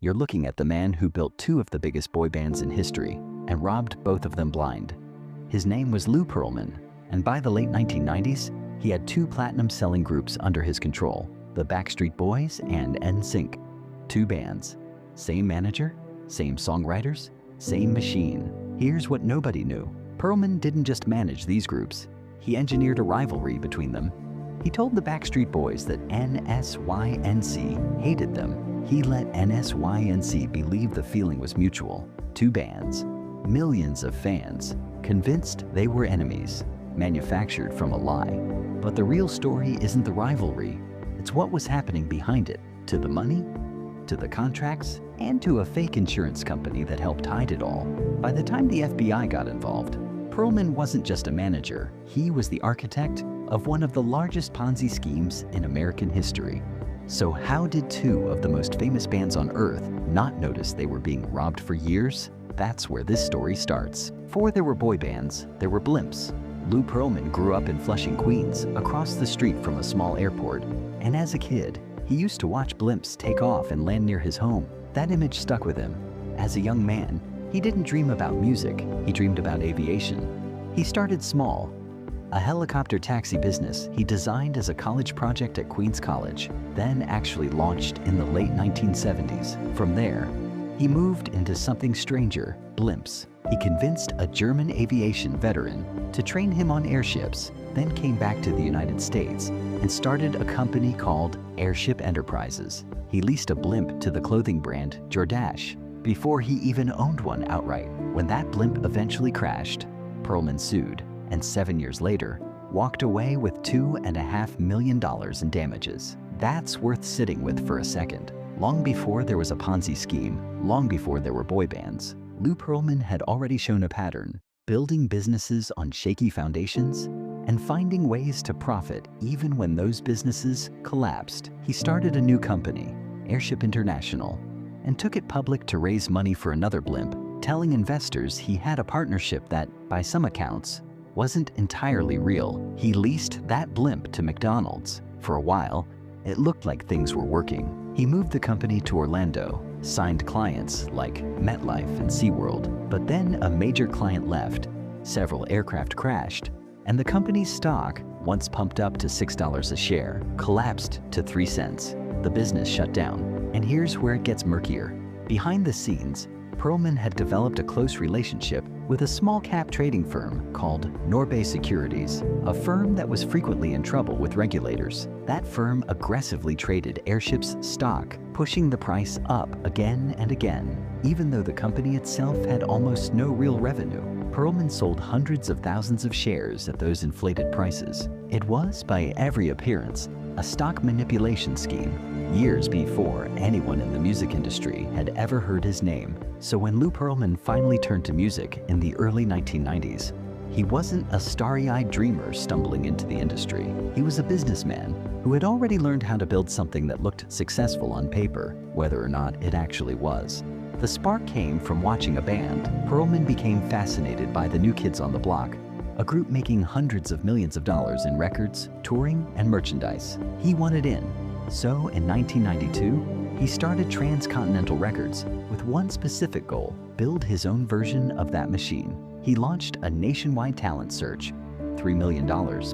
You're looking at the man who built two of the biggest boy bands in history and robbed both of them blind. His name was Lou Pearlman, and by the late 1990s, he had two platinum-selling groups under his control, the Backstreet Boys and NSYNC. Two bands, same manager, same songwriters, same machine. Here's what nobody knew. Pearlman didn't just manage these groups, he engineered a rivalry between them. He told the Backstreet Boys that NSYNC hated them. He let NSYNC believe the feeling was mutual. Two bands, millions of fans, convinced they were enemies, manufactured from a lie. But the real story isn't the rivalry, it's what was happening behind it, to the money, to the contracts, and to a fake insurance company that helped hide it all. By the time the FBI got involved, Pearlman wasn't just a manager, he was the architect of one of the largest Ponzi schemes in American history. So how did two of the most famous bands on Earth not notice they were being robbed for years? That's where this story starts. Before there were boy bands, there were blimps. Lou Pearlman grew up in Flushing, Queens, across the street from a small airport. And as a kid, he used to watch blimps take off and land near his home. That image stuck with him. As a young man, he didn't dream about music, he dreamed about aviation. He started small. A helicopter taxi business he designed as a college project at Queens College, then actually launched in the late 1970s. From there, he moved into something stranger, blimps. He convinced a German aviation veteran to train him on airships, then came back to the United States and started a company called Airship Enterprises. He leased a blimp to the clothing brand Jordache before he even owned one outright. When that blimp eventually crashed, Pearlman sued, and 7 years later, walked away with $2.5 million in damages. That's worth sitting with for a second. Long before there was a Ponzi scheme, long before there were boy bands, Lou Pearlman had already shown a pattern, building businesses on shaky foundations and finding ways to profit even when those businesses collapsed. He started a new company, Airship International, and took it public to raise money for another blimp, telling investors he had a partnership that, by some accounts, wasn't entirely real. He leased that blimp to McDonald's. For a while, it looked like things were working. He moved the company to Orlando, signed clients like MetLife and SeaWorld, but then a major client left, several aircraft crashed, and the company's stock, once pumped up to $6 a share, collapsed to 3 cents. The business shut down. And here's where it gets murkier. Behind the scenes, Pearlman had developed a close relationship with a small-cap trading firm called Norbay Securities, a firm that was frequently in trouble with regulators. That firm aggressively traded Airship's stock, pushing the price up again and again. Even though the company itself had almost no real revenue, Pearlman sold hundreds of thousands of shares at those inflated prices. It was, by every appearance, a stock manipulation scheme, years before anyone in the music industry had ever heard his name. So when Lou Pearlman finally turned to music in the early 1990s, he wasn't a starry-eyed dreamer stumbling into the industry. He was a businessman who had already learned how to build something that looked successful on paper, whether or not it actually was. The spark came from watching a band. Pearlman became fascinated by the New Kids on the Block, a group making hundreds of millions of dollars in records, touring, and merchandise. He wanted in. So in 1992, he started Trans Continental Records with one specific goal: build his own version of that machine. He launched a nationwide talent search, $3 million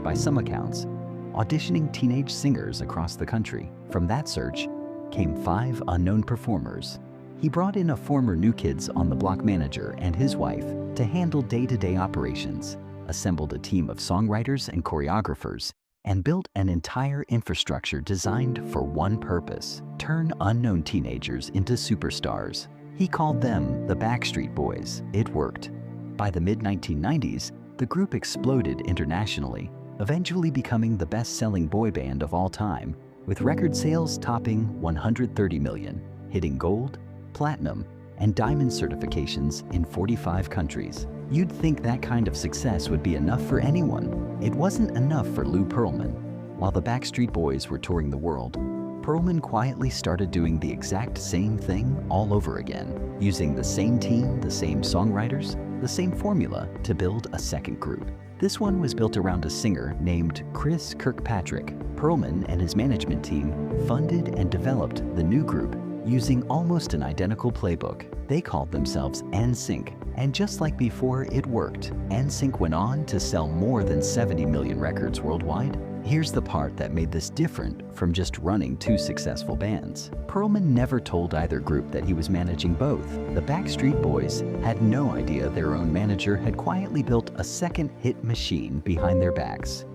by some accounts, auditioning teenage singers across the country. From that search came 5 unknown performers. He brought in a former New Kids on the Block manager and his wife to handle day-to-day operations, assembled a team of songwriters and choreographers, and built an entire infrastructure designed for one purpose: turn unknown teenagers into superstars. He called them the Backstreet Boys. It worked. By the mid-1990s, the group exploded internationally, eventually becoming the best-selling boy band of all time, with record sales topping 130 million, hitting gold, platinum, and diamond certifications in 45 countries. You'd think that kind of success would be enough for anyone. It wasn't enough for Lou Pearlman. While the Backstreet Boys were touring the world, Pearlman quietly started doing the exact same thing all over again, using the same team, the same songwriters, the same formula to build a second group. This one was built around a singer named Chris Kirkpatrick. Pearlman and his management team funded and developed the new group using almost an identical playbook. They called themselves NSYNC, and just like before, it worked. NSYNC went on to sell more than 70 million records worldwide. Here's the part that made this different from just running two successful bands. Pearlman never told either group that he was managing both. The Backstreet Boys had no idea their own manager had quietly built a second hit machine behind their backs,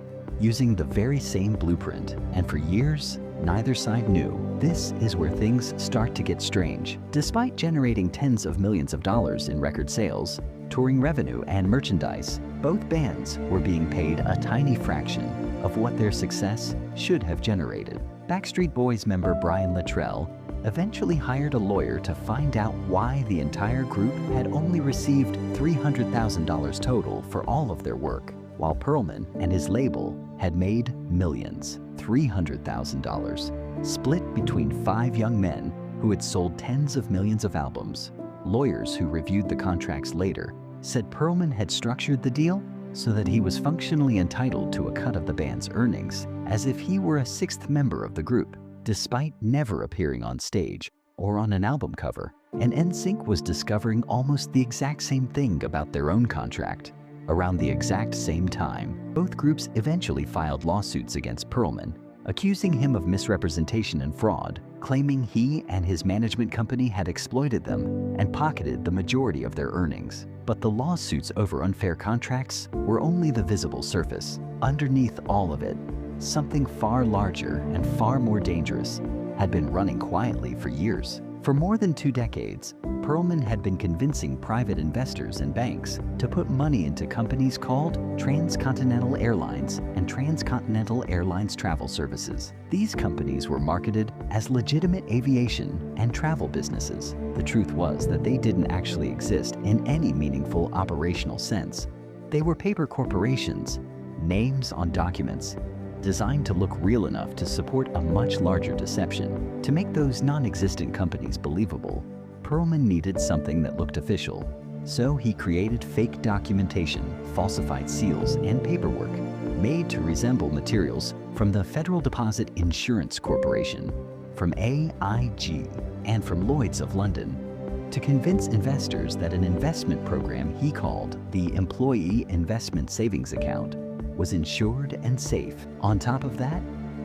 using the very same blueprint, and for years, neither side knew. This is where things start to get strange. Despite generating tens of millions of dollars in record sales, touring revenue, and merchandise, both bands were being paid a tiny fraction of what their success should have generated. Backstreet Boys member Brian Littrell eventually hired a lawyer to find out why the entire group had only received $300,000 total for all of their work, while Pearlman and his label had made millions. $300,000, split between 5 young men who had sold tens of millions of albums. Lawyers who reviewed the contracts later said Pearlman had structured the deal so that he was functionally entitled to a cut of the band's earnings, as if he were a 6th member of the group, despite never appearing on stage or on an album cover. And NSYNC was discovering almost the exact same thing about their own contract. Around the exact same time, both groups eventually filed lawsuits against Pearlman, accusing him of misrepresentation and fraud, claiming he and his management company had exploited them and pocketed the majority of their earnings. But the lawsuits over unfair contracts were only the visible surface. Underneath all of it, something far larger and far more dangerous had been running quietly for years. For more than 2 decades, Pearlman had been convincing private investors and banks to put money into companies called Trans Continental Airlines and Transcontinental Airlines Travel Services. These companies were marketed as legitimate aviation and travel businesses. The truth was that they didn't actually exist in any meaningful operational sense. They were paper corporations, names on documents, designed to look real enough to support a much larger deception. To make those non-existent companies believable, Pearlman needed something that looked official. So he created fake documentation, falsified seals, and paperwork made to resemble materials from the Federal Deposit Insurance Corporation, from AIG, and from Lloyd's of London, to convince investors that an investment program he called the Employee Investment Savings Account was insured and safe. On top of that,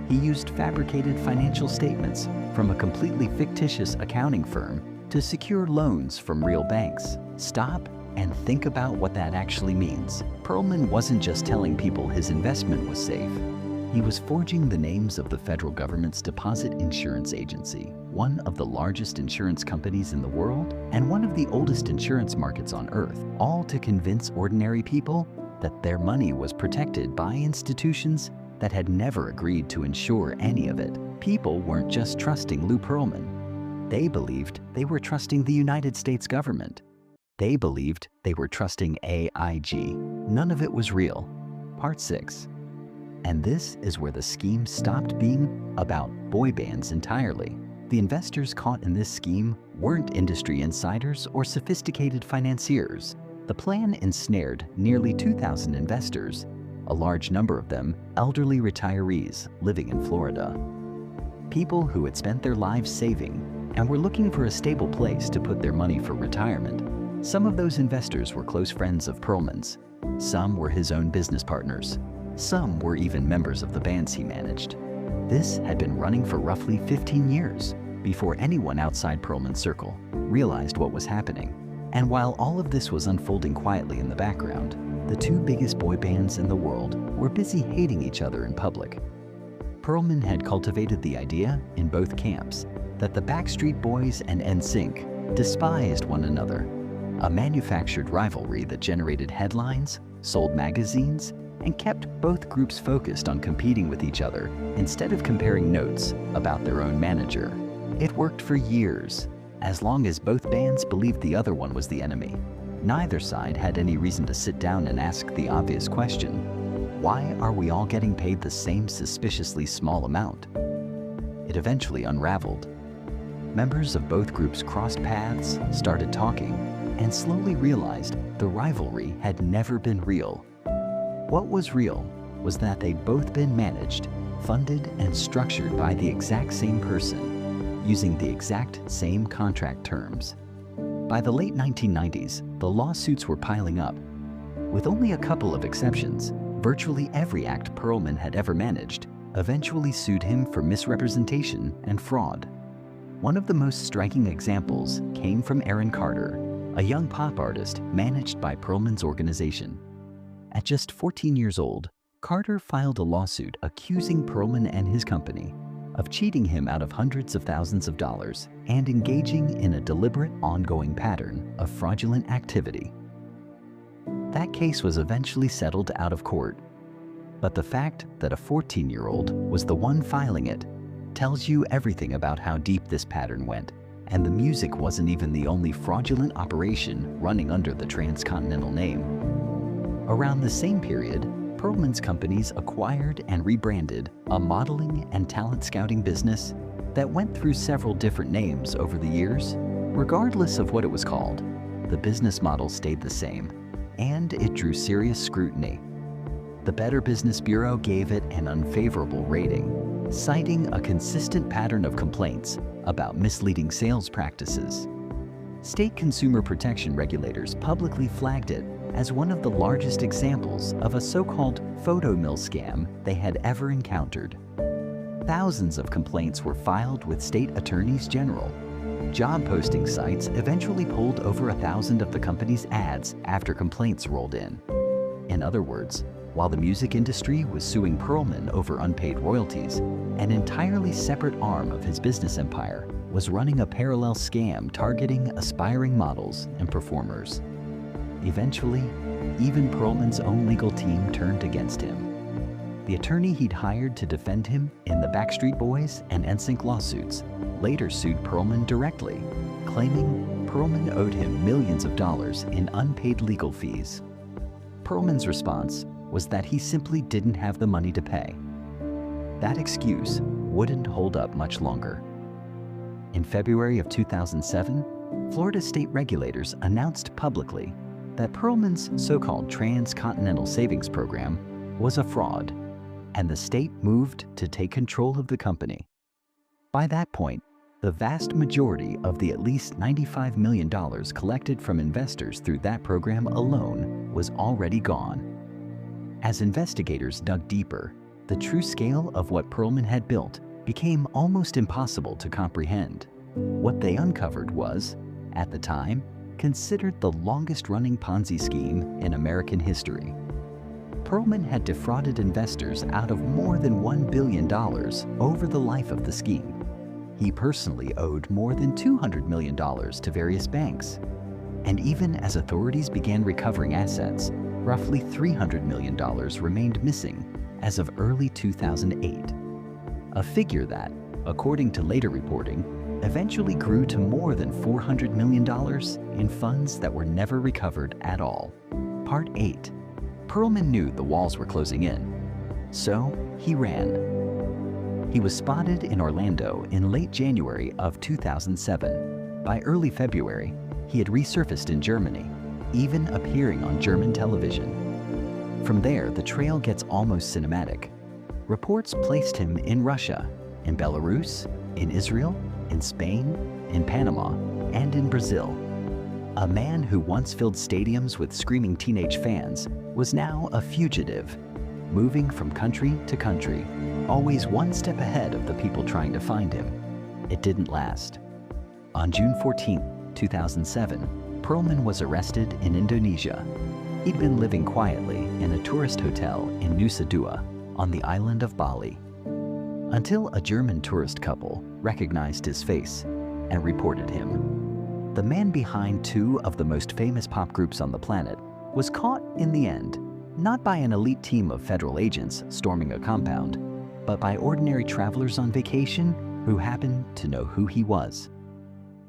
he used fabricated financial statements from a completely fictitious accounting firm to secure loans from real banks. Stop and think about what that actually means. Pearlman wasn't just telling people his investment was safe. He was forging the names of the federal government's Deposit Insurance Agency, one of the largest insurance companies in the world and one of the oldest insurance markets on Earth, all to convince ordinary people that their money was protected by institutions that had never agreed to insure any of it. People weren't just trusting Lou Pearlman. They believed they were trusting the United States government. They believed they were trusting AIG. None of it was real. Part 6. And this is where the scheme stopped being about boy bands entirely. The investors caught in this scheme weren't industry insiders or sophisticated financiers. The plan ensnared nearly 2,000 investors, a large number of them elderly retirees living in Florida. People who had spent their lives saving and were looking for a stable place to put their money for retirement. Some of those investors were close friends of Pearlman's. Some were his own business partners. Some were even members of the bands he managed. This had been running for roughly 15 years before anyone outside Pearlman's circle realized what was happening. And while all of this was unfolding quietly in the background, the 2 biggest boy bands in the world were busy hating each other in public. Pearlman had cultivated the idea in both camps that the Backstreet Boys and NSYNC despised one another, a manufactured rivalry that generated headlines, sold magazines, and kept both groups focused on competing with each other instead of comparing notes about their own manager. It worked for years, as long as both bands believed the other one was the enemy. Neither side had any reason to sit down and ask the obvious question: why are we all getting paid the same suspiciously small amount? It eventually unraveled. Members of both groups crossed paths, started talking, and slowly realized the rivalry had never been real. What was real was that they'd both been managed, funded, and structured by the exact same person, using the exact same contract terms. By the late 1990s, the lawsuits were piling up. With only a couple of exceptions, virtually every act Pearlman had ever managed eventually sued him for misrepresentation and fraud. One of the most striking examples came from Aaron Carter, a young pop artist managed by Pearlman's organization. At just 14 years old, Carter filed a lawsuit accusing Pearlman and his company of cheating him out of hundreds of thousands of dollars and engaging in a deliberate, ongoing pattern of fraudulent activity. That case was eventually settled out of court, but the fact that a 14-year-old was the one filing it tells you everything about how deep this pattern went, and the music wasn't even the only fraudulent operation running under the Trans Continental name. Around the same period, Pearlman's companies acquired and rebranded a modeling and talent scouting business that went through several different names over the years. Regardless of what it was called, the business model stayed the same, and it drew serious scrutiny. The Better Business Bureau gave it an unfavorable rating, citing a consistent pattern of complaints about misleading sales practices. State consumer protection regulators publicly flagged it as one of the largest examples of a so-called photo mill scam they had ever encountered. Thousands of complaints were filed with state attorneys general. Job posting sites eventually pulled over 1,000 of the company's ads after complaints rolled in. In other words, while the music industry was suing Pearlman over unpaid royalties, an entirely separate arm of his business empire was running a parallel scam targeting aspiring models and performers. Eventually, even Pearlman's own legal team turned against him. The attorney he'd hired to defend him in the Backstreet Boys and NSYNC lawsuits later sued Pearlman directly, claiming Pearlman owed him millions of dollars in unpaid legal fees. Pearlman's response was that he simply didn't have the money to pay. That excuse wouldn't hold up much longer. In February of 2007, Florida state regulators announced publicly that Pearlman's so-called Trans Continental Savings Program was a fraud, and the state moved to take control of the company. By that point, the vast majority of the at least $95 million collected from investors through that program alone was already gone. As investigators dug deeper, the true scale of what Pearlman had built became almost impossible to comprehend. What they uncovered was, at the time, considered the longest-running Ponzi scheme in American history. Pearlman had defrauded investors out of more than $1 billion over the life of the scheme. He personally owed more than $200 million to various banks. And even as authorities began recovering assets, roughly $300 million remained missing as of early 2008. A figure that, according to later reporting, eventually grew to more than $400 million in funds that were never recovered at all. Part 8. Pearlman knew the walls were closing in, so he ran. He was spotted in Orlando in late January of 2007. By early February, he had resurfaced in Germany, even appearing on German television. From there, the trail gets almost cinematic. Reports placed him in Russia, in Belarus, in Israel, in Spain, in Panama, and in Brazil. A man who once filled stadiums with screaming teenage fans was now a fugitive, moving from country to country, always one step ahead of the people trying to find him. It didn't last. On June 14, 2007, Pearlman was arrested in Indonesia. He'd been living quietly in a tourist hotel in Nusa Dua on the island of Bali, until a German tourist couple recognized his face and reported him. The man behind two of the most famous pop groups on the planet was caught in the end, not by an elite team of federal agents storming a compound, but by ordinary travelers on vacation who happened to know who he was.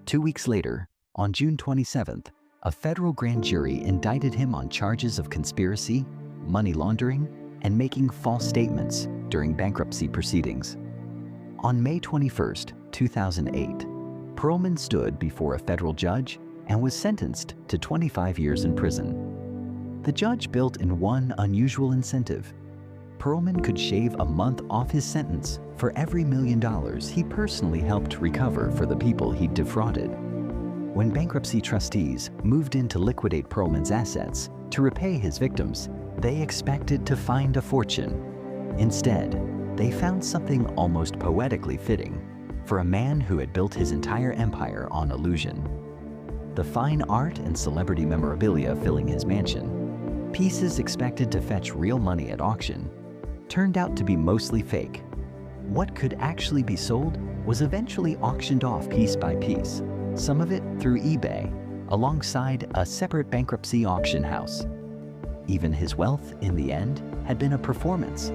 2 weeks later, on June 27th, a federal grand jury indicted him on charges of conspiracy, money laundering, and making false statements during bankruptcy proceedings. On May 21, 2008, Pearlman stood before a federal judge and was sentenced to 25 years in prison. The judge built in one unusual incentive. Pearlman could shave a month off his sentence for every $1 million he personally helped recover for the people he'd defrauded. When bankruptcy trustees moved in to liquidate Pearlman's assets to repay his victims, they expected to find a fortune. Instead, they found something almost poetically fitting for a man who had built his entire empire on illusion. The fine art and celebrity memorabilia filling his mansion, pieces expected to fetch real money at auction, turned out to be mostly fake. What could actually be sold was eventually auctioned off piece by piece, some of it through eBay, alongside a separate bankruptcy auction house. Even his wealth, in the end, had been a performance.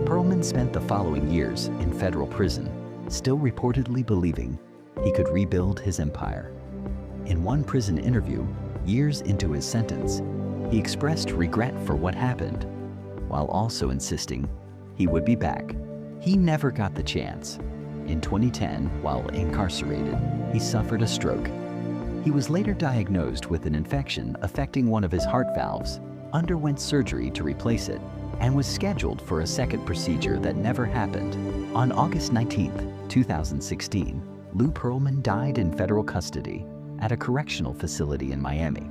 Pearlman spent the following years in federal prison, still reportedly believing he could rebuild his empire. In one prison interview, years into his sentence, he expressed regret for what happened, while also insisting he would be back. He never got the chance. In 2010, while incarcerated, he suffered a stroke. He was later diagnosed with an infection affecting one of his heart valves, underwent surgery to replace it, and was scheduled for a second procedure that never happened. On August 19, 2016, Lou Pearlman died in federal custody at a correctional facility in Miami.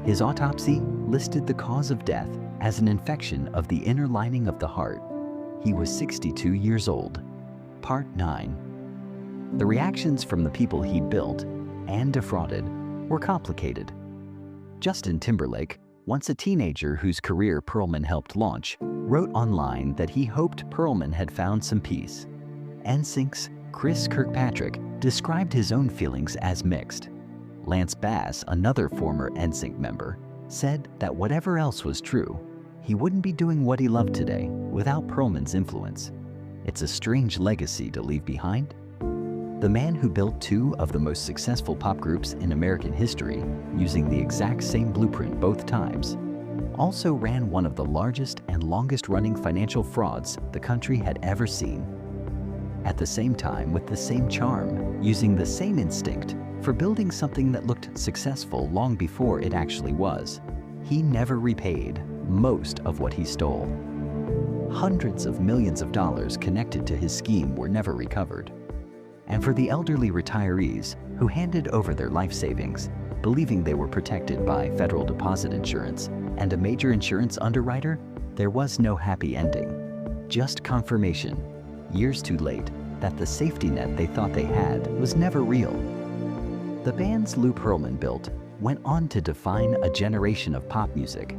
His autopsy listed the cause of death as an infection of the inner lining of the heart. He was 62 years old. Part 9. The reactions from the people he'd built and defrauded were complicated. Justin Timberlake, once a teenager whose career Pearlman helped launch, wrote online that he hoped Pearlman had found some peace. NSYNC's Chris Kirkpatrick described his own feelings as mixed. Lance Bass, another former NSYNC member, said that whatever else was true, he wouldn't be doing what he loved today without Pearlman's influence. It's a strange legacy to leave behind. The man who built two of the most successful pop groups in American history, using the exact same blueprint both times, also ran one of the largest and longest-running financial frauds the country had ever seen. At the same time, with the same charm, using the same instinct for building something that looked successful long before it actually was, he never repaid most of what he stole. Hundreds of millions of dollars connected to his scheme were never recovered. And for the elderly retirees who handed over their life savings, believing they were protected by federal deposit insurance and a major insurance underwriter, there was no happy ending. Just confirmation, years too late, that the safety net they thought they had was never real. The bands Lou Pearlman built went on to define a generation of pop music.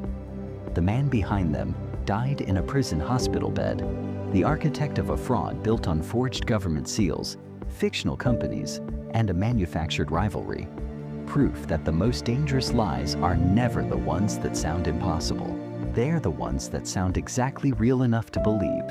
The man behind them died in a prison hospital bed, the architect of a fraud built on forged government seals, fictional companies, and a manufactured rivalry. Proof that the most dangerous lies are never the ones that sound impossible. They're the ones that sound exactly real enough to believe.